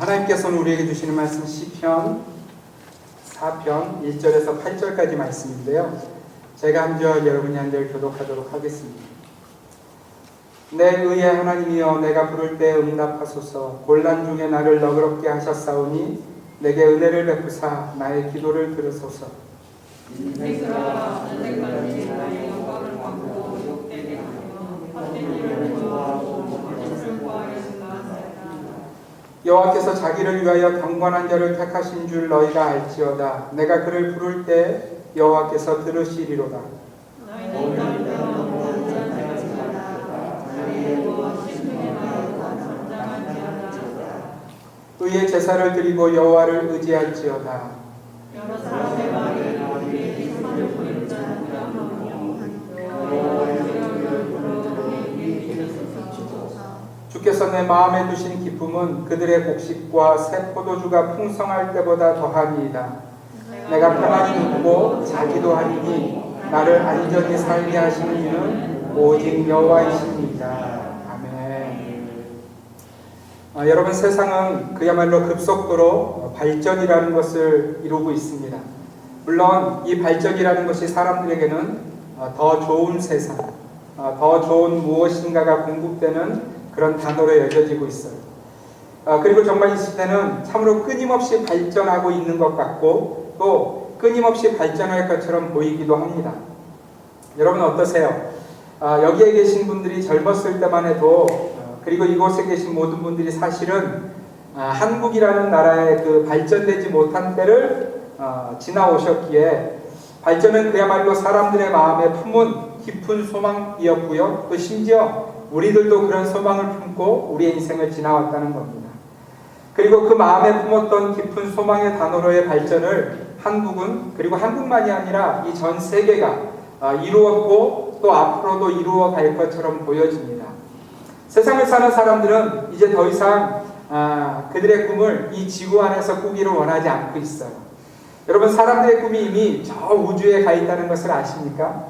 하나님께서는 우리에게 주시는 말씀 시편 4편 1절에서 8절까지 말씀인데요. 제가 한 절, 여러분이 한 절 교독하도록 하겠습니다. 내 의의 하나님이여, 내가 부를 때 응답하소서. 곤란 중에 나를 너그럽게 하셨사오니 내게 은혜를 베푸사 나의 기도를 들으소서. 인생들아, 언제까지 나의 영광을 받고 욕되게 하며 헛된 일을 좋아하고 거짓을 구하였나. 여호와께서 자기를 위하여 경건한 자를 택하신 줄 너희가 알지어다. 내가 그를 부를 때 여호와께서 들으시리로다. 너희는 날마다 원하지 않지마다 자리에 누워 심중에 나르고 잠잠하지 않지어다. 의의 제사를 드리고 여호와를 의지할지어다. 여러 사람의 말이 우리에게 희망을 보이는 자는 명하며 여호와의 이름을 부르러 우리에게 주소서. 주께서 내 마음에 두신 기쁨은 그들의 곡식과 새 포도주가 풍성할 때보다 더하니이다. 내가 편안히 눕고 자기도 하리니 나를 안전히 살게 하시는 이는 오직 여호와이십니다. 아멘. 여러분, 세상은 그야말로 급속도로 발전이라는 것을 이루고 있습니다. 물론 이 발전이라는 것이 사람들에게는 더 좋은 세상, 더 좋은 무엇인가가 공급되는 그런 단어로 여겨지고 있어요. 그리고 정말 이 시대는 참으로 끊임없이 발전하고 있는 것 같고 또 끊임없이 발전할 것처럼 보이기도 합니다. 여러분 어떠세요? 여기에 계신 분들이 젊었을 때만 해도 그리고 이곳에 계신 모든 분들이 사실은 한국이라는 나라의 그 발전되지 못한 때를 지나오셨기에 발전은 그야말로 사람들의 마음에 품은 깊은 소망이었고요. 또 심지어 우리들도 그런 소망을 품고 우리의 인생을 지나왔다는 겁니다. 그리고 그 마음에 품었던 깊은 소망의 단어로의 발전을 한국은, 그리고 한국만이 아니라 이 전 세계가 이루었고 또 앞으로도 이루어 갈 것처럼 보여집니다. 세상을 사는 사람들은 이제 더 이상 그들의 꿈을 이 지구 안에서 꾸기를 원하지 않고 있어요. 여러분, 사람들의 꿈이 이미 저 우주에 가 있다는 것을 아십니까?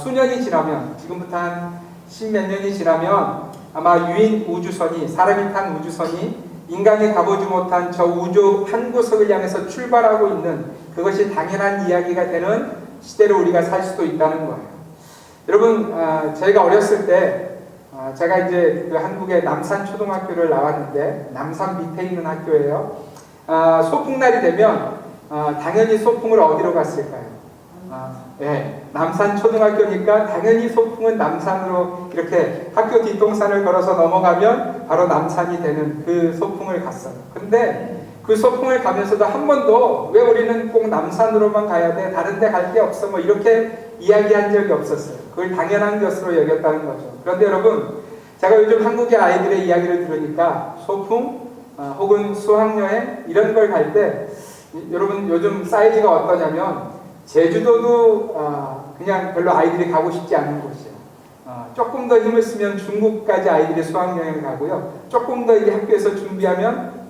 수년이 지나면, 지금부터 한 십몇 년이 지나면 아마 유인 우주선이, 사람이 탄 우주선이 인간이 가보지 못한 저 우주 한 구석을 향해서 출발하고 있는, 그것이 당연한 이야기가 되는 시대를 우리가 살 수도 있다는 거예요. 여러분, 저희가 어렸을 때 제가 이제 그 한국의 남산초등학교를 나왔는데, 남산 밑에 있는 학교예요. 소풍날이 되면 당연히 소풍을 어디로 갔을까요? 네, 남산초등학교니까 당연히 소풍은 남산으로 이렇게 학교 뒷동산을 걸어서 넘어가면 바로 남산이 되는 그 소풍을 갔어요. 근데 그 소풍을 가면서도 한 번도 왜 우리는 꼭 남산으로만 가야 돼? 다른 데 갈 데 없어? 뭐 이렇게 이야기한 적이 없었어요. 그걸 당연한 것으로 여겼다는 거죠. 그런데 여러분, 제가 요즘 한국의 아이들의 이야기를 들으니까 소풍 혹은 수학여행 이런 걸 갈 때 여러분 요즘 사이즈가 어떠냐면 제주도도 그냥 별로 아이들이 가고 싶지 않은 곳이에요. 조금 더 힘을 쓰면 중국까지 아이들이 수학여행을 가고요. 조금 더 이제 학교에서 준비하면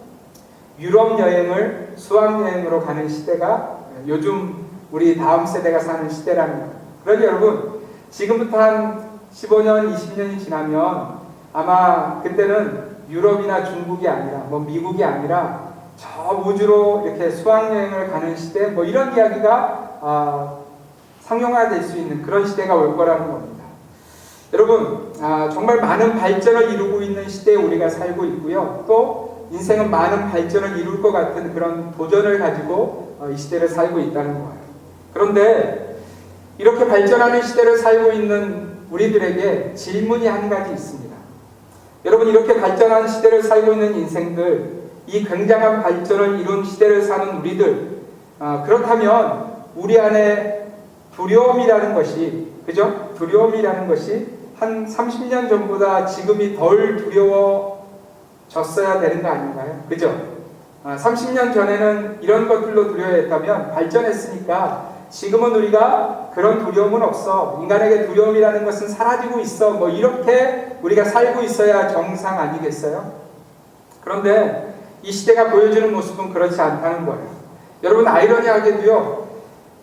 유럽 여행을 수학여행으로 가는 시대가 요즘 우리 다음 세대가 사는 시대라는 거예요. 그러니 여러분, 지금부터 한 15년, 20년이 지나면 아마 그때는 유럽이나 중국이 아니라 뭐 미국이 아니라 저 우주로 이렇게 수학여행을 가는 시대, 뭐 이런 이야기가 상용화될 수 있는 그런 시대가 올 거라는 겁니다. 여러분, 정말 많은 발전을 이루고 있는 시대에 우리가 살고 있고요. 또 인생은 많은 발전을 이룰 것 같은 그런 도전을 가지고 이 시대를 살고 있다는 거예요. 그런데 이렇게 발전하는 시대를 살고 있는 우리들에게 질문이 한 가지 있습니다. 여러분, 이렇게 발전한 시대를 살고 있는 인생들, 이 굉장한 발전을 이룬 시대를 사는 우리들, 그렇다면 우리 안에 두려움이라는 것이, 그죠? 두려움이라는 것이 한 30년 전보다 지금이 덜 두려워졌어야 되는 거 아닌가요? 그죠? 30년 전에는 이런 것들로 두려워했다면 발전했으니까 지금은 우리가 그런 두려움은 없어. 인간에게 두려움이라는 것은 사라지고 있어. 뭐 이렇게 우리가 살고 있어야 정상 아니겠어요? 그런데 이 시대가 보여주는 모습은 그렇지 않다는 거예요. 여러분, 아이러니하게도요,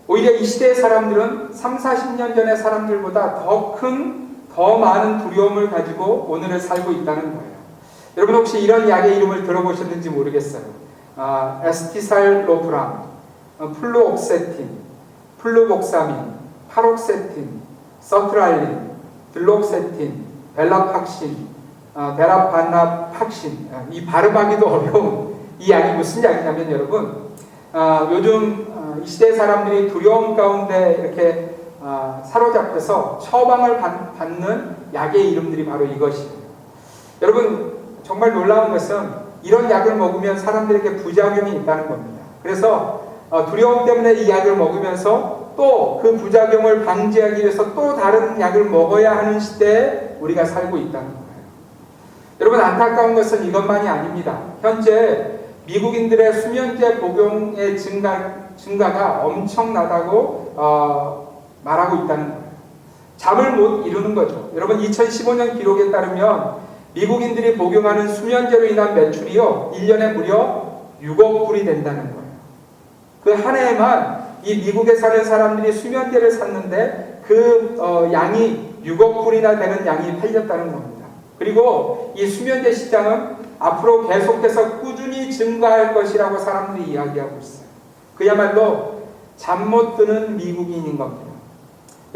오히려 이 시대의 사람들은 30, 40년 전의 사람들보다 더 많은 두려움을 가지고 오늘을 살고 있다는 거예요. 여러분 혹시 이런 약의 이름을 들어보셨는지 모르겠어요. 에스티살로브람, 플루옥세틴, 플루복사민, 파록세틴, 서트랄린, 들록세틴, 벨라팍신, 베라파나팍신. 이 발음하기도 어려운 이 약이 무슨 약이냐면 여러분, 요즘 이 시대 사람들이 두려움 가운데 이렇게 사로잡혀서 처방을 받는 약의 이름들이 바로 이것이에요. 여러분 정말 놀라운 것은 이런 약을 먹으면 사람들에게 부작용이 있다는 겁니다. 그래서 두려움 때문에 이 약을 먹으면서 또 그 부작용을 방지하기 위해서 또 다른 약을 먹어야 하는 시대에 우리가 살고 있다는 거예요. 여러분 안타까운 것은 이것만이 아닙니다. 현재 미국인들의 수면제 복용의 증가가 엄청나다고 말하고 있다는 거예요. 잠을 못 이루는 거죠. 여러분 2015년 기록에 따르면 미국인들이 복용하는 수면제로 인한 매출이요 1년에 무려 6억 불이 된다는 거예요. 그 한 해에만 이 미국에 사는 사람들이 수면제를 샀는데 그 양이 6억 불이나 되는 양이 팔렸다는 겁니다. 그리고 이 수면제 시장은 앞으로 계속해서 꾸준히 증가할 것이라고 사람들이 이야기하고 있어요. 그야말로 잠 못 드는 미국인인 겁니다.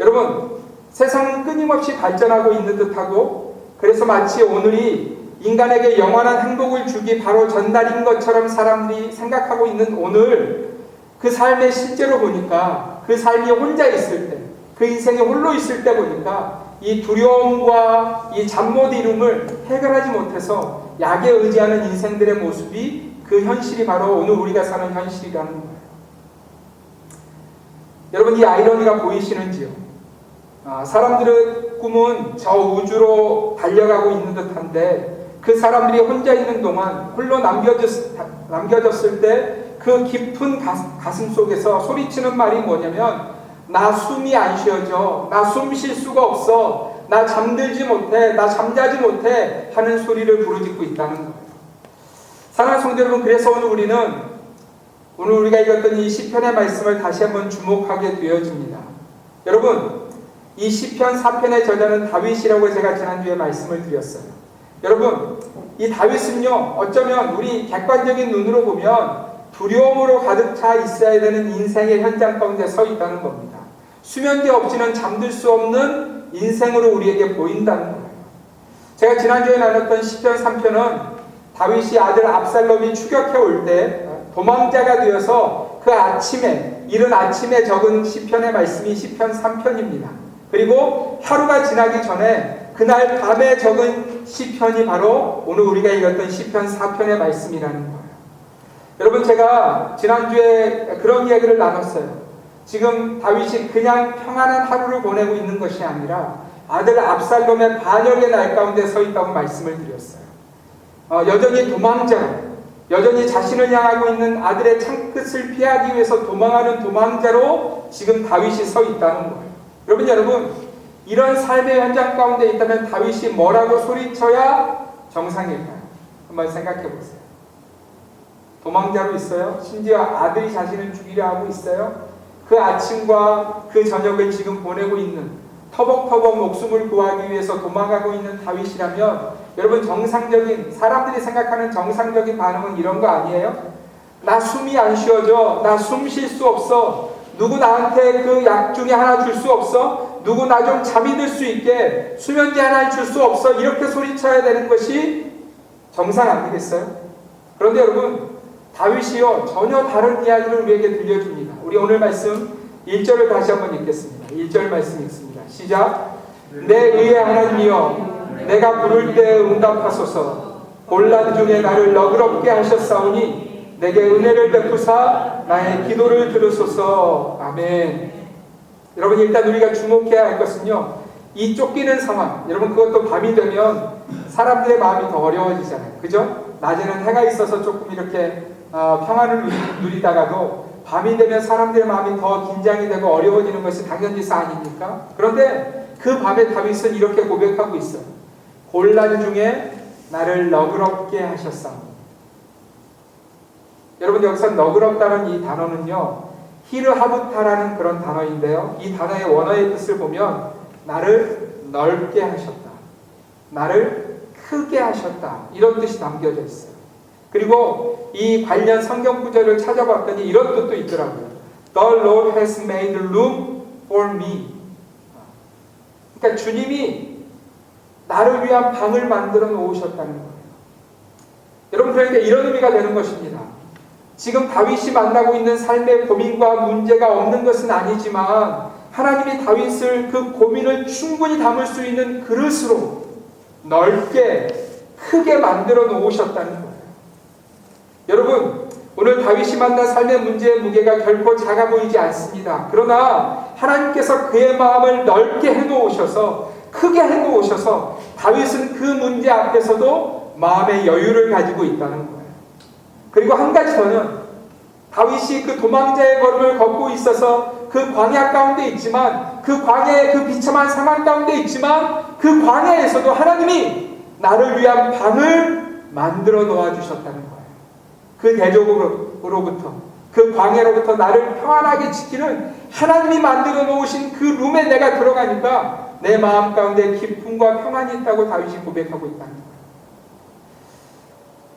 여러분 세상은 끊임없이 발전하고 있는 듯하고 그래서 마치 오늘이 인간에게 영원한 행복을 주기 바로 전날인 것처럼 사람들이 생각하고 있는 오늘 그 삶의 실제로 보니까 그 삶이 혼자 있을 때 그 인생이 홀로 있을 때 보니까 이 두려움과 이 잠 못 이룸을 해결하지 못해서 약에 의지하는 인생들의 모습이 그 현실이 바로 오늘 우리가 사는 현실이라는 거예요. 여러분 이 아이러니가 보이시는지요? 사람들의 꿈은 저 우주로 달려가고 있는 듯한데 그 사람들이 혼자 있는 동안 홀로 남겨졌을 때 그 깊은 가슴 속에서 소리치는 말이 뭐냐면 나 숨이 안 쉬어져, 나 숨 쉴 수가 없어, 나 잠들지 못해, 나 잠자지 못해 하는 소리를 부르짖고 있다는 거예요. 사랑하는 성도 여러분, 그래서 오늘 우리가 읽었던 이 시편의 말씀을 다시 한번 주목하게 되어집니다. 여러분 이 시편 4편의 저자는 다윗이라고 제가 지난주에 말씀을 드렸어요. 여러분 이 다윗은요 어쩌면 우리 객관적인 눈으로 보면 두려움으로 가득 차 있어야 되는 인생의 현장 가운데 서 있다는 겁니다. 수면제 없이는 잠들 수 없는 인생으로 우리에게 보인다는 거예요. 제가 지난주에 나눴던 시편 3편은 다윗이 아들 압살롬이 추격해 올 때 도망자가 되어서 그 아침에 이른 아침에 적은 시편의 말씀이 시편 3편입니다. 그리고 하루가 지나기 전에 그날 밤에 적은 시편이 바로 오늘 우리가 읽었던 시편 4편의 말씀이라는 거예요. 여러분 제가 지난주에 그런 이야기를 나눴어요. 지금 다윗이 그냥 평안한 하루를 보내고 있는 것이 아니라 아들 압살롬의 반역의 날 가운데 서 있다고 말씀을 드렸어요. 여전히 도망자, 여전히 자신을 향하고 있는 아들의 창끝을 피하기 위해서 도망하는 도망자로 지금 다윗이 서 있다는 거예요. 여러분 이런 삶의 현장 가운데 있다면 다윗이 뭐라고 소리쳐야 정상일까요? 한번 생각해 보세요. 도망자로 있어요. 심지어 아들이 자신을 죽이려 하고 있어요. 그 아침과 그 저녁을 지금 보내고 있는 터벅터벅 목숨을 구하기 위해서 도망가고 있는 다윗이라면 여러분 사람들이 생각하는 정상적인 반응은 이런 거 아니에요? 나 숨이 안 쉬어져. 나 숨 쉴 수 없어. 누구 나한테 그 약 중에 하나 줄 수 없어? 누구 나 좀 잠이 들 수 있게 수면제 하나 줄 수 없어? 이렇게 소리쳐야 되는 것이 정상 아니겠어요? 그런데 여러분 다윗이요 전혀 다른 이야기를 우리에게 들려줍니다. 우리 오늘 말씀 1절을 다시 한번 읽겠습니다. 1절 말씀 읽습니다. 시작. 내 의의 하나님이여 내가 부를 때 응답하소서. 곤란 중에 나를 너그럽게 하셨사오니 내게 은혜를 베푸사 나의 기도를 들으소서. 아멘. 여러분 일단 우리가 주목해야 할 것은요 이 쫓기는 상황, 여러분 그것도 밤이 되면 사람들의 마음이 더 어려워지잖아요. 그죠? 낮에는 해가 있어서 조금 이렇게 평안을 누리다가도 밤이 되면 사람들의 마음이 더 긴장이 되고 어려워지는 것이 당연지사 아닙니까? 그런데 그 밤에 다윗은 이렇게 고백하고 있어요. 곤란 중에 나를 너그럽게 하셨사오니. 여러분 여기서 너그럽다는 이 단어는요 히르하부타라는 그런 단어인데요, 이 단어의 원어의 뜻을 보면 나를 넓게 하셨다, 나를 크게 하셨다. 이런 뜻이 담겨져 있어요. 그리고 이 관련 성경 구절을 찾아봤더니 이런 뜻도 있더라고요. The Lord has made room for me. 그러니까 주님이 나를 위한 방을 만들어 놓으셨다는 거예요. 여러분, 그러니까 이런 의미가 되는 것입니다. 지금 다윗이 만나고 있는 삶의 고민과 문제가 없는 것은 아니지만 하나님이 다윗을 그 고민을 충분히 담을 수 있는 그릇으로 넓게 크게 만들어 놓으셨다는 거예요. 여러분, 오늘 다윗이 만난 삶의 문제의 무게가 결코 작아 보이지 않습니다. 그러나 하나님께서 그의 마음을 넓게 해놓으셔서 크게 해놓으셔서 다윗은 그 문제 앞에서도 마음의 여유를 가지고 있다는 거예요. 그리고 한 가지 더는 다윗이 그 도망자의 걸음을 걷고 있어서 그 광야 가운데 있지만 그 광야의 그 비참한 상황 가운데 있지만 그 광야에서도 하나님이 나를 위한 방을 만들어 놓아주셨다는 거예요. 그 대적으로부터 그 광야로부터 나를 평안하게 지키는 하나님이 만들어 놓으신 그 룸에 내가 들어가니까 내 마음 가운데 기쁨과 평안이 있다고 다윗이 고백하고 있다는 거예요.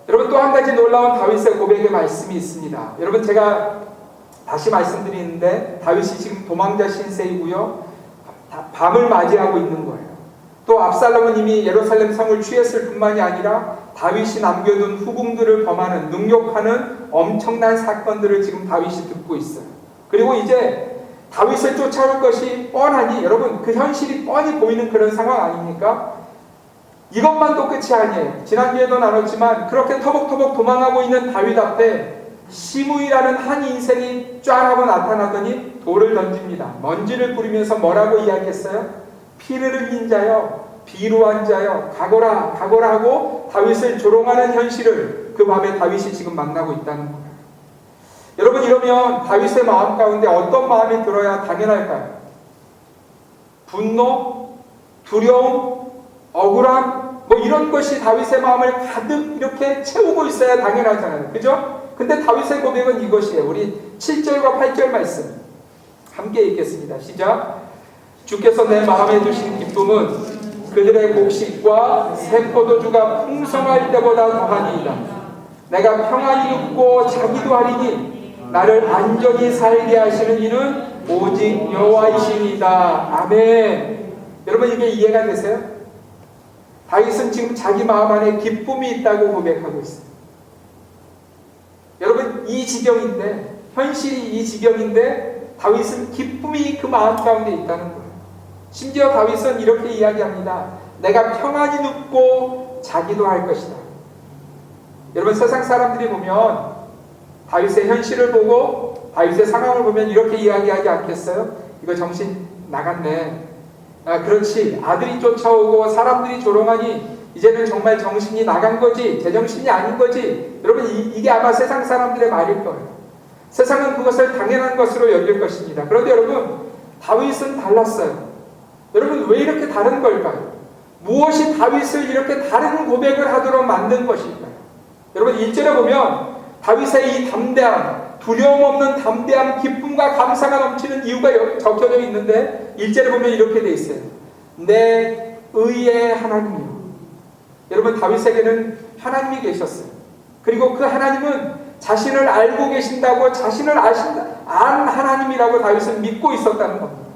여러분, 또 한 가지 놀라운 다윗의 고백의 말씀이 있습니다. 여러분, 제가 다시 말씀드리는데 다윗이 지금 도망자 신세이고요. 밤을 맞이하고 있는 거예요. 또 압살롬은 이미 예루살렘 성을 취했을 뿐만이 아니라 다윗이 남겨둔 후궁들을 범하는 능욕하는 엄청난 사건들을 지금 다윗이 듣고 있어요. 그리고 이제 다윗을 쫓아올 것이 뻔하니 여러분, 그 현실이 뻔히 보이는 그런 상황 아닙니까? 이것만도 끝이 아니에요. 지난주에도 나눴지만 그렇게 터벅터벅 도망하고 있는 다윗 앞에 시므이라는 한 인생이 쫙 하고 나타나더니 돌을 던집니다. 먼지를 뿌리면서 뭐라고 이야기했어요? 피를 흘린 자여, 비루한 자여, 가거라 가거라 하고 다윗을 조롱하는 현실을 그 밤에 다윗이 지금 만나고 있다는 거예요. 여러분, 이러면 다윗의 마음 가운데 어떤 마음이 들어야 당연할까요? 분노, 두려움, 억울함, 뭐 이런 것이 다윗의 마음을 가득 이렇게 채우고 있어야 당연하잖아요. 그죠? 근데 다윗의 고백은 이것이에요. 우리 7절과 8절 말씀 함께 읽겠습니다. 시작. 주께서 내 마음에 두신 기쁨은 그들의 곡식과 새 포도주가 풍성할 때보다 더하니이다. 내가 평안히 눕고 자기도 하리니 나를 안전히 살게 하시는 이는 오직 여호와이시니이다. 아멘. 여러분, 이게 이해가 되세요? 다윗은 지금 자기 마음 안에 기쁨이 있다고 고백하고 있어요. 여러분, 이 지경인데, 현실이 이 지경인데 다윗은 기쁨이 그 마음 가운데 있다는 거예요. 심지어 다윗은 이렇게 이야기합니다. 내가 평안히 눕고 자기도 할 것이다. 여러분, 세상 사람들이 보면 다윗의 현실을 보고 다윗의 상황을 보면 이렇게 이야기하지 않겠어요? 이거 정신 나갔네. 그렇지. 아들이 쫓아오고 사람들이 조롱하니 이제는 정말 정신이 나간 거지. 제정신이 아닌 거지. 여러분, 이게 아마 세상 사람들의 말일 거예요. 세상은 그것을 당연한 것으로 여길 것입니다. 그런데 여러분, 다윗은 달랐어요. 여러분, 왜 이렇게 다른 걸까요? 무엇이 다윗을 이렇게 다른 고백을 하도록 만든 것일까요? 여러분, 1절에 보면 다윗의 이 담대함, 두려움 없는 담대함, 기쁨과 감사가 넘치는 이유가 적혀져 있는데 1절에 보면 이렇게 돼 있어요. 내 의의 하나님이요. 여러분, 다윗에게는 하나님이 계셨어요. 그리고 그 하나님은 자신을 알고 계신다고, 자신을 안 하나님이라고 다윗은 믿고 있었다는 겁니다.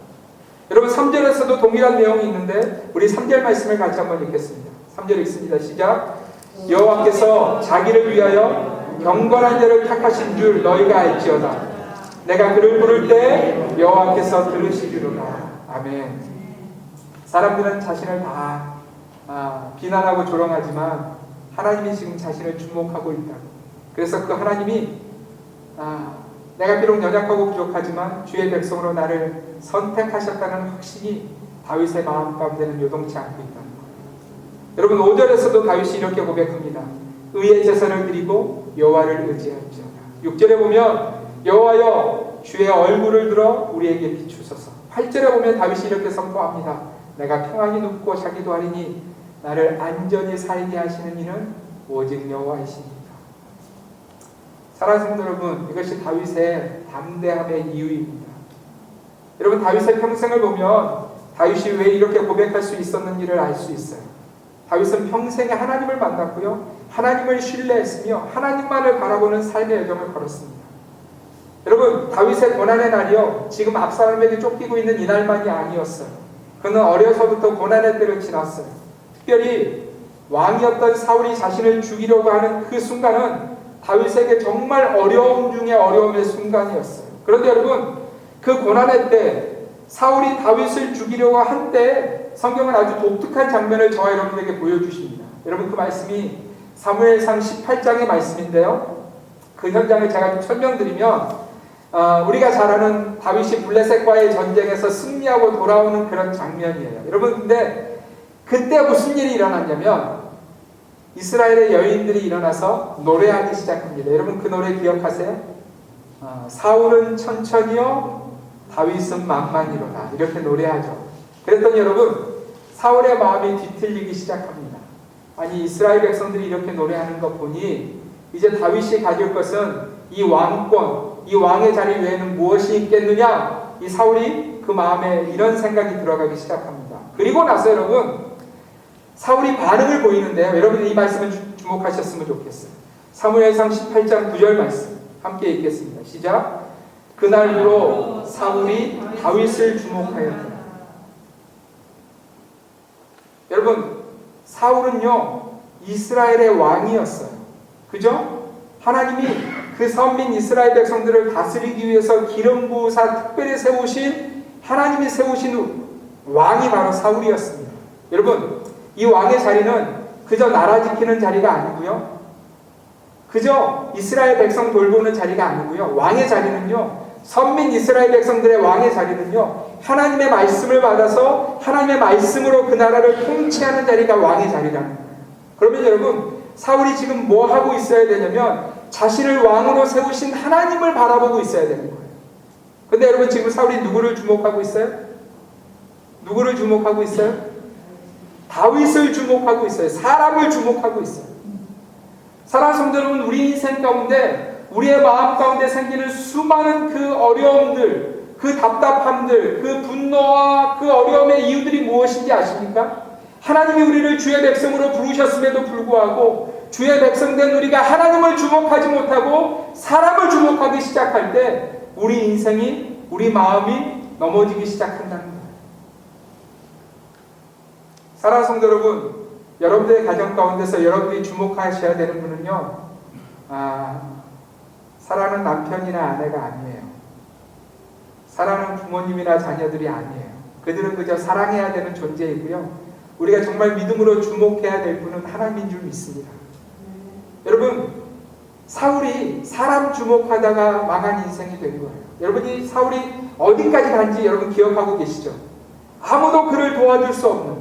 여러분, 3절에서도 동일한 내용이 있는데 우리 3절 말씀을 같이 한번 읽겠습니다. 3절 읽습니다. 시작. 여호와께서 자기를 위하여 경건한 자를 택하신 줄 너희가 알지어다. 내가 그를 부를 때 여호와께서 들으시리로다. 아멘. 사람들은 자신을 다 비난하고 조롱하지만 하나님이 지금 자신을 주목하고 있다. 그래서 그 하나님이 내가 비록 연약하고 부족하지만 주의 백성으로 나를 선택하셨다는 확신이 다윗의 마음 가운데는 요동치 않고 있다는 거예요. 여러분, 5절에서도 다윗이 이렇게 고백합니다. 의의 제사를 드리고 여호와를 의지할지어다. 6절에 보면 여호와여 주의 얼굴을 들어 우리에게 비추소서. 8절에 보면 다윗이 이렇게 선포합니다. 내가 평안히 눕고 자기도 하리니 나를 안전히 살게 하시는 이는 오직 여호와이십니다. 사랑하는 성도 여러분, 이것이 다윗의 담대함의 이유입니다. 여러분, 다윗의 평생을 보면 다윗이 왜 이렇게 고백할 수 있었는지를 알 수 있어요. 다윗은 평생에 하나님을 만났고요. 하나님을 신뢰했으며 하나님만을 바라보는 삶의 여정을 걸었습니다. 여러분, 다윗의 고난의 날이요, 지금 압살롬에게 쫓기고 있는 이날만이 아니었어요. 그는 어려서부터 고난의 때를 지났어요. 특별히 왕이었던 사울이 자신을 죽이려고 하는 그 순간은 다윗에게 정말 어려움 중에 어려움의 순간이었어요. 그런데 여러분, 그 고난의 때 사울이 다윗을 죽이려고 한 때 성경은 아주 독특한 장면을 저와 여러분에게 보여주십니다. 여러분, 그 말씀이 사무엘상 18장의 말씀인데요. 그 현장을 제가 좀 설명드리면 우리가 잘 아는 다윗이 블레셋과의 전쟁에서 승리하고 돌아오는 그런 장면이에요. 여러분, 근데 그때 무슨 일이 일어났냐면 이스라엘의 여인들이 일어나서 노래하기 시작합니다. 여러분, 그 노래 기억하세요? 사울은 천천히요, 다윗은 만만히로다. 이렇게 노래하죠. 그랬더니 여러분, 사울의 마음이 뒤틀리기 시작합니다. 아니, 이스라엘 백성들이 이렇게 노래하는 것 보니 이제 다윗이 가질 것은 이 왕권, 이 왕의 자리 외에는 무엇이 있겠느냐? 이 사울이 그 마음에 이런 생각이 들어가기 시작합니다. 그리고 나서 여러분, 사울이 반응을 보이는데요. 여러분이 이 말씀을 주목하셨으면 좋겠어요. 사무엘상 18장 9절 말씀 함께 읽겠습니다. 시작. 그날부로 사울이 다윗을 주목하였다. 여러분, 사울은요, 이스라엘의 왕이었어요. 그죠? 하나님이 그 선민 이스라엘 백성들을 다스리기 위해서 기름 부으사 특별히 세우신, 하나님이 세우신 왕이 바로 사울이었습니다. 여러분, 이 왕의 자리는 그저 나라 지키는 자리가 아니고요, 그저 이스라엘 백성 돌보는 자리가 아니고요, 왕의 자리는요, 선민 이스라엘 백성들의 왕의 자리는요, 하나님의 말씀을 받아서 하나님의 말씀으로 그 나라를 통치하는 자리가 왕의 자리라는 거예요. 그러면 여러분, 사울이 지금 뭐 하고 있어야 되냐면 자신을 왕으로 세우신 하나님을 바라보고 있어야 되는 거예요. 근데 여러분, 지금 사울이 누구를 주목하고 있어요? 누구를 주목하고 있어요? 다윗을 주목하고 있어요. 사람을 주목하고 있어요. 사랑하는 성도 여러분, 우리 인생 가운데, 우리의 마음 가운데 생기는 수많은 그 어려움들, 그 답답함들, 그 분노와 그 어려움의 이유들이 무엇인지 아십니까? 하나님이 우리를 주의 백성으로 부르셨음에도 불구하고 주의 백성된 우리가 하나님을 주목하지 못하고 사람을 주목하기 시작할 때 우리 인생이, 우리 마음이 넘어지기 시작한다는 거예요. 사랑하는 성도 여러분, 여러분들의 가정 가운데서 여러분들이 주목하셔야 되는 분은요, 사랑하는 남편이나 아내가 아니에요. 사랑하는 부모님이나 자녀들이 아니에요. 그들은 그저 사랑해야 되는 존재이고요, 우리가 정말 믿음으로 주목해야 될 분은 하나님인 줄 믿습니다. 여러분, 사울이 사람 주목하다가 망한 인생이 된 거예요. 여러분이 사울이 어디까지 간지 여러분 기억하고 계시죠? 아무도 그를 도와줄 수 없는,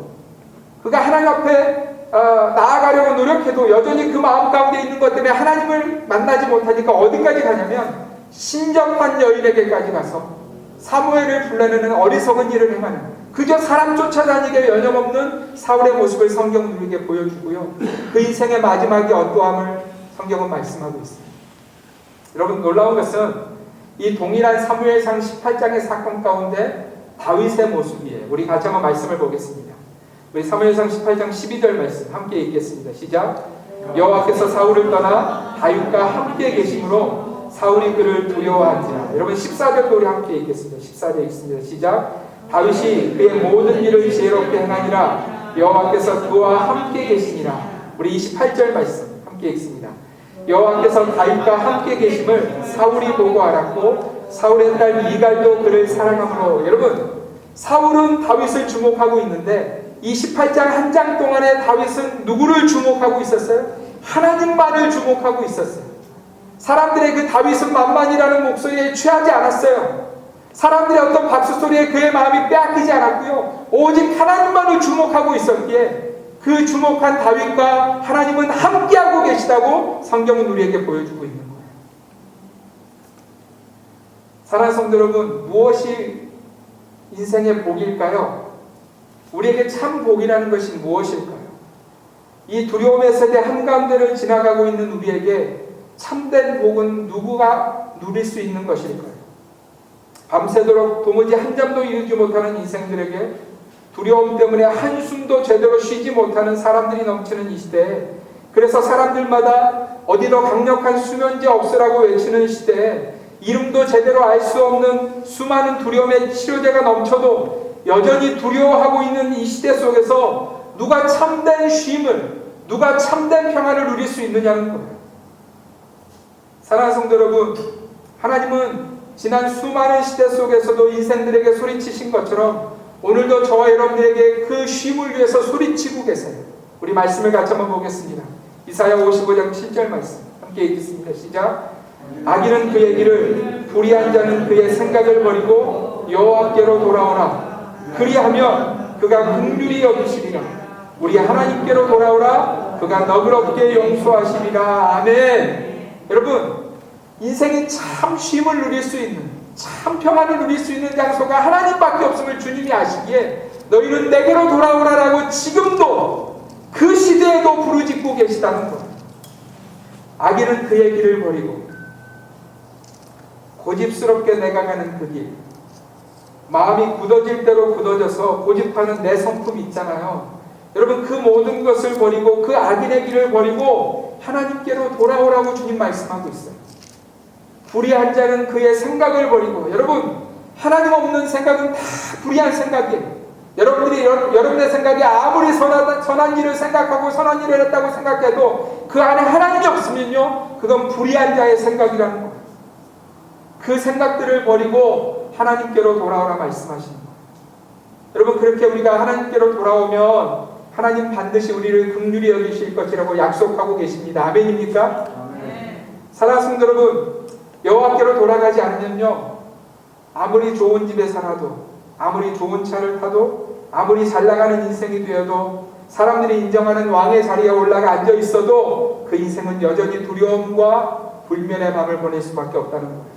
그가 하나님 앞에 나아가려고 노력해도 여전히 그 마음 가운데 있는 것 때문에 하나님을 만나지 못하니까 어디까지 가냐면 신접한 여인에게까지 가서 사무엘을 불러내는 어리석은 일을 행하는, 그저 사람 쫓아다니게 여념없는 사울의 모습을 성경은 우리에게 보여주고요, 그 인생의 마지막이 어떠함을 성경은 말씀하고 있습니다. 여러분, 놀라운 것은 이 동일한 사무엘상 18장의 사건 가운데 다윗의 모습이에요. 우리 같이 한번 말씀을 보겠습니다. 우리 사무엘상 18장 12절 말씀 함께 읽겠습니다. 시작. 여호와께서 사울을 떠나 다윗과 함께 계심으로 사울이 그를 두려워한지라. 여러분, 14절도 우리 함께 읽겠습니다. 14절 읽습니다. 시작. 다윗이 그의 모든 일을 지혜롭게 행하니라. 여호와께서 그와 함께 계시니라. 우리 28절 말씀 함께 읽습니다. 여호와께서 다윗과 함께 계심을 사울이 보고 알았고 사울의 딸 미갈도 그를 사랑하므로. 여러분, 사울은 다윗을 주목하고 있는데 이 18장 한 장 동안에 다윗은 누구를 주목하고 있었어요? 하나님만을 주목하고 있었어요. 사람들의 그 다윗은 만만이라는 목소리에 취하지 않았어요. 사람들의 어떤 박수 소리에 그의 마음이 빼앗기지 않았고요, 오직 하나님만을 주목하고 있었기에 그 주목한 다윗과 하나님은 함께하고 계시다고 성경은 우리에게 보여주고 있는 거예요. 사랑하는 성도 여러분, 무엇이 인생의 복일까요? 우리에게 참 복이라는 것이 무엇일까요? 이 두려움의 세대 한가운데를 지나가고 있는 우리에게 참된 복은 누구가 누릴 수 있는 것일까요? 밤새도록 도무지 한 잠도 이루지 못하는 인생들에게 두려움 때문에 한숨도 제대로 쉬지 못하는 사람들이 넘치는 이 시대에, 그래서 사람들마다 어디 더 강력한 수면제 없으라고 외치는 시대에 이름도 제대로 알 수 없는 수많은 두려움의 치료제가 넘쳐도 여전히 두려워하고 있는 이 시대 속에서 누가 참된 쉼을, 누가 참된 평안을 누릴 수 있느냐는 거예요. 사랑하는 성도 여러분, 하나님은 지난 수많은 시대 속에서도 인생들에게 소리치신 것처럼 오늘도 저와 여러분들에게 그 쉼을 위해서 소리치고 계세요. 우리 말씀을 같이 한번 보겠습니다. 이사야 55장 7절 말씀 함께 읽겠습니다. 시작. 악인은 그의 길을, 불의한 자는 그의 생각을 버리고 여호와께로 돌아오라. 그리하면 그가 긍휼히 여기시리라. 우리 하나님께로 돌아오라. 그가 너그럽게 용서하시리라. 아멘. 여러분, 인생이 참 쉼을 누릴 수 있는, 참 평안을 누릴 수 있는 장소가 하나님밖에 없음을 주님이 아시기에 너희는 내게로 돌아오라라고 지금도 그 시대에도 부르짖고 계시다는 것. 악인은 그의 길을 버리고 고집스럽게 내가 가는 그 길, 마음이 굳어질 대로 굳어져서 고집하는 내 성품 있잖아요. 여러분, 그 모든 것을 버리고 그 악인의 길을 버리고 하나님께로 돌아오라고 주님 말씀하고 있어요. 불의한 자는 그의 생각을 버리고, 여러분, 하나님 없는 생각은 다 불의한 생각이에요. 여러분의 생각이 아무리 선한 일을 생각하고 선한 일을 했다고 생각해도 그 안에 하나님이 없으면요, 그건 불의한 자의 생각이라는 거예요. 그 생각들을 버리고 하나님께로 돌아오라 말씀하시는 거예요. 여러분, 그렇게 우리가 하나님께로 돌아오면 하나님 반드시 우리를 긍휼히 여기실 것이라고 약속하고 계십니다. 아멘입니까? 네. 사랑하는 성도 여러분, 여호와께로 돌아가지 않으면요, 아무리 좋은 집에 살아도, 아무리 좋은 차를 타도, 아무리 잘 나가는 인생이 되어도, 사람들이 인정하는 왕의 자리에 올라가 앉아 있어도 그 인생은 여전히 두려움과 불면의 밤을 보낼 수밖에 없다는 거예요.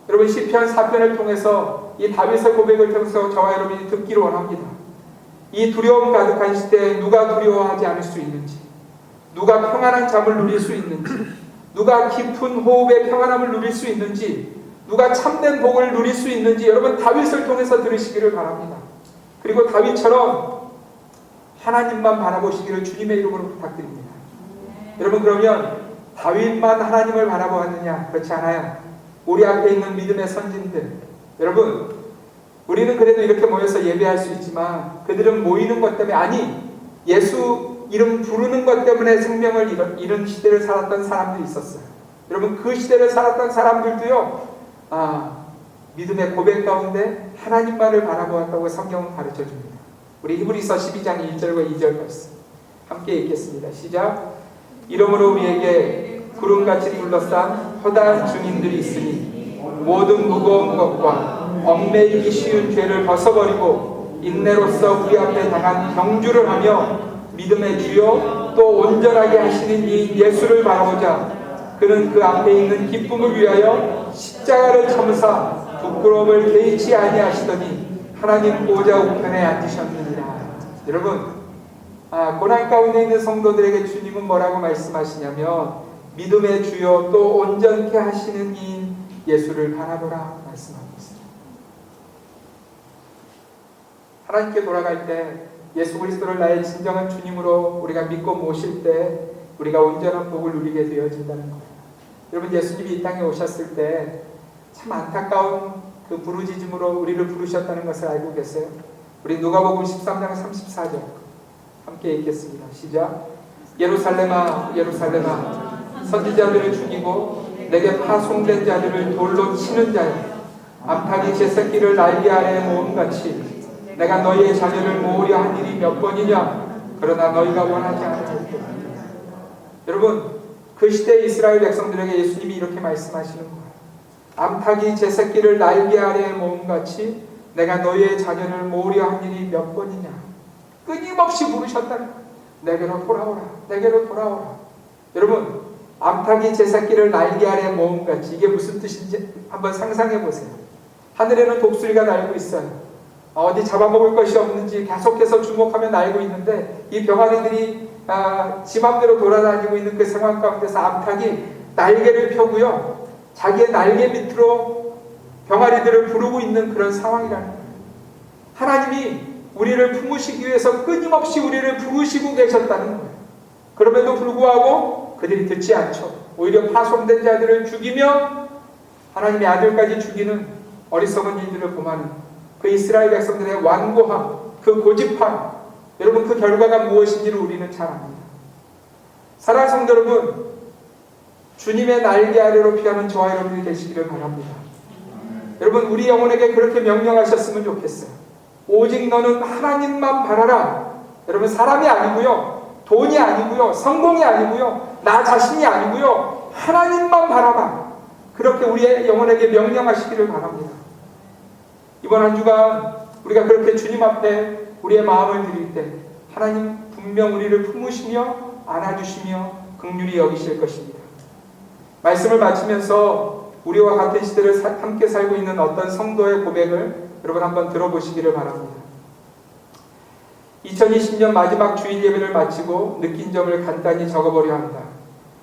여러분, 시편 4편을 통해서 이 다윗의 고백을 통해서 저와 여러분이 듣기를 원합니다. 이 두려움 가득한 시대에 누가 두려워하지 않을 수 있는지, 누가 평안한 잠을 누릴 수 있는지, 누가 깊은 호흡의 평안함을 누릴 수 있는지, 누가 참된 복을 누릴 수 있는지, 여러분 다윗을 통해서 들으시기를 바랍니다. 그리고 다윗처럼 하나님만 바라보시기를 주님의 이름으로 부탁드립니다. 여러분, 그러면 다윗만 하나님을 바라보았느냐? 그렇지 않아요. 우리 앞에 있는 믿음의 선진들, 여러분, 우리는 그래도 이렇게 모여서 예배할 수 있지만 그들은 모이는 것 때문에, 아니, 예수 이름 부르는 것 때문에 생명을 잃은 시대를 살았던 사람들이 있었어요. 여러분, 그 시대를 살았던 사람들도요, 믿음의 고백 가운데 하나님만을 바라보았다고 성경은 가르쳐줍니다. 우리 히브리서 12장 1절과 2절 말씀 함께 읽겠습니다. 시작. 이러므로 우리에게 구름같이 둘러싼 허다한 증인들이 있으니 모든 무거운 것과 얽매이기 쉬운 죄를 벗어버리고 인내로서 우리 앞에 당한 경주를 하며 믿음의 주요 또 온전하게 하시는 이 예수를 바라보자. 그는 그 앞에 있는 기쁨을 위하여 십자가를 참으사 부끄러움을 개의치 아니하시더니 하나님 보좌 우편에 앉으셨느니라. 여러분, 고난 가운데 있는 성도들에게 주님은 뭐라고 말씀하시냐면 믿음의 주요 또 온전케 하시는 이인 예수를 바라보라 말씀하고 있습니다. 하나님께 돌아갈 때 예수 그리스도를 나의 진정한 주님으로 우리가 믿고 모실 때 우리가 온전한 복을 누리게 되어진다는 거예요. 여러분, 예수님이 이 땅에 오셨을 때 참 안타까운 그 부르짖음으로 우리를 부르셨다는 것을 알고 계세요? 우리 누가복음 13장 34절 함께 읽겠습니다. 시작. 예루살렘아 예루살렘아 선지자들을 죽이고 내게 파송된 자들을 돌로 치는 자여, 암탉이 제 새끼를 날개 아래에 모음같이 내가 너희의 자녀를 모으려 한 일이 몇 번이냐? 그러나 너희가 원하지 않았다. 여러분, 그 시대의 이스라엘 백성들에게 예수님이 이렇게 말씀하시는 거예요. 암탉이 제 새끼를 날개 아래에 모음같이 내가 너희의 자녀를 모으려 한 일이 몇 번이냐? 끊임없이 부르셨다는 거예요. 내게로 돌아오라, 내게로 돌아오라. 여러분, 암탉이 제 새끼를 날개 아래에 모음같이, 이게 무슨 뜻인지 한번 상상해 보세요. 하늘에는 독수리가 날고 있어요. 어디 잡아먹을 것이 없는지 계속해서 주목하며 날고 있는데 이 병아리들이 지 맘대로 돌아다니고 있는 그 상황 가운데서 암탉이 날개를 펴고요, 자기의 날개 밑으로 병아리들을 부르고 있는 그런 상황이라는 거예요. 하나님이 우리를 품으시기 위해서 끊임없이 우리를 부르시고 계셨다는 거예요. 그럼에도 불구하고 그들이 듣지 않죠. 오히려 파송된 자들을 죽이며 하나님의 아들까지 죽이는 어리석은 일들을 범하는 그 이스라엘 백성들의 완고함, 그 고집함, 여러분 그 결과가 무엇인지를 우리는 잘 압니다. 사랑하는 성도 여러분, 주님의 날개 아래로 피하는 저와 여러분이 되시기를 바랍니다. 여러분 우리 영혼에게 그렇게 명령하셨으면 좋겠어요. 오직 너는 하나님만 바라라. 여러분 사람이 아니고요, 돈이 아니고요, 성공이 아니고요, 나 자신이 아니고요, 하나님만 바라봐. 그렇게 우리의 영혼에게 명령하시기를 바랍니다. 이번 한 주간 우리가 그렇게 주님 앞에 우리의 마음을 드릴 때 하나님 분명 우리를 품으시며 안아주시며 긍휼히 여기실 것입니다. 말씀을 마치면서 우리와 같은 시대를 함께 살고 있는 어떤 성도의 고백을 여러분 한번 들어보시기를 바랍니다. 2020년 마지막 주일 예배를 마치고 느낀 점을 간단히 적어보려 합니다.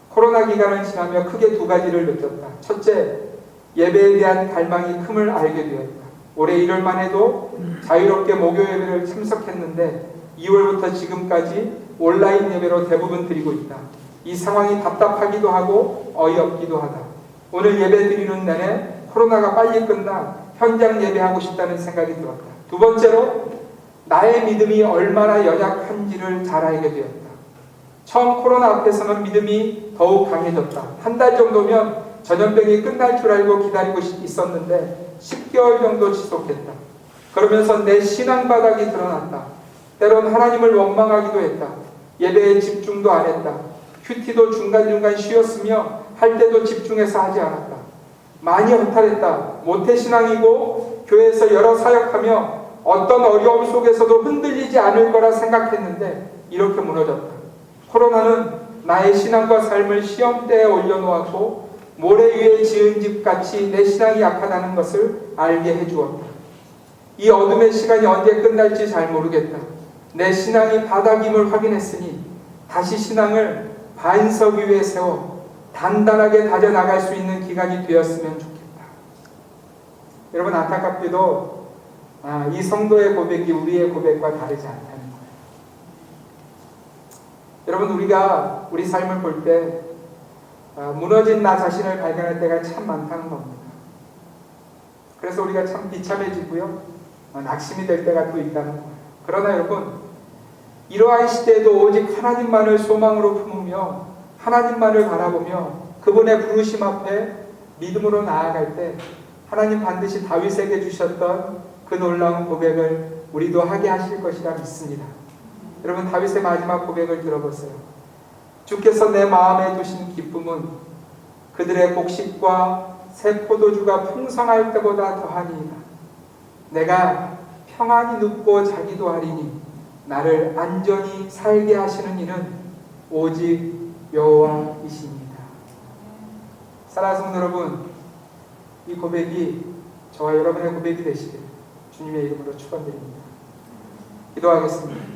코로나 기간을 지나며 크게 두 가지를 느꼈다. 첫째, 예배에 대한 갈망이 큼을 알게 되었다. 올해 1월만 해도 자유롭게 목요 예배를 참석했는데 2월부터 지금까지 온라인 예배로 대부분 드리고 있다. 이 상황이 답답하기도 하고 어이없기도 하다. 오늘 예배 드리는 내내 코로나가 빨리 끝나 현장 예배하고 싶다는 생각이 들었다. 두 번째로 나의 믿음이 얼마나 연약한지를 잘 알게 되었다. 처음 코로나 앞에서는 믿음이 더욱 강해졌다. 한 달 정도면 전염병이 끝날 줄 알고 기다리고 있었는데 10개월 정도 지속했다. 그러면서 내 신앙 바닥이 드러났다. 때론 하나님을 원망하기도 했다. 예배에 집중도 안 했다. 큐티도 중간중간 쉬었으며 할 때도 집중해서 하지 않았다. 많이 허탈했다. 모태신앙이고 교회에서 여러 사역하며 어떤 어려움 속에서도 흔들리지 않을 거라 생각했는데 이렇게 무너졌다. 코로나는 나의 신앙과 삶을 시험대에 올려놓았고 모래 위에 지은 집같이 내 신앙이 약하다는 것을 알게 해주었다. 이 어둠의 시간이 언제 끝날지 잘 모르겠다. 내 신앙이 바닥임을 확인했으니 다시 신앙을 반석 위에 세워 단단하게 다져나갈 수 있는 기간이 되었으면 좋겠다. 여러분 안타깝게도 이 성도의 고백이 우리의 고백과 다르지 않다는 거예요. 여러분 우리가 우리 삶을 볼 때 무너진 나 자신을 발견할 때가 참 많다는 겁니다. 그래서 우리가 참 비참해지고요, 낙심이 될 때가 또 있다는 거예요. 그러나 여러분 이러한 시대에도 오직 하나님만을 소망으로 품으며 하나님만을 바라보며 그분의 부르심 앞에 믿음으로 나아갈 때 하나님 반드시 다윗에게 주셨던 그 놀라운 고백을 우리도 하게 하실 것이라 믿습니다. 여러분 다윗의 마지막 고백을 들어보세요. 주께서 내 마음에 두신 기쁨은 그들의 곡식과 새 포도주가 풍성할 때보다 더하니이다. 내가 평안히 눕고 자기도 하리니 나를 안전히 살게 하시는 이는 오직 여호와이십니다. 사랑하는 성도 여러분, 이 고백이 저와 여러분의 고백이 되시길 주님의 이름으로 축원드립니다. 기도하겠습니다.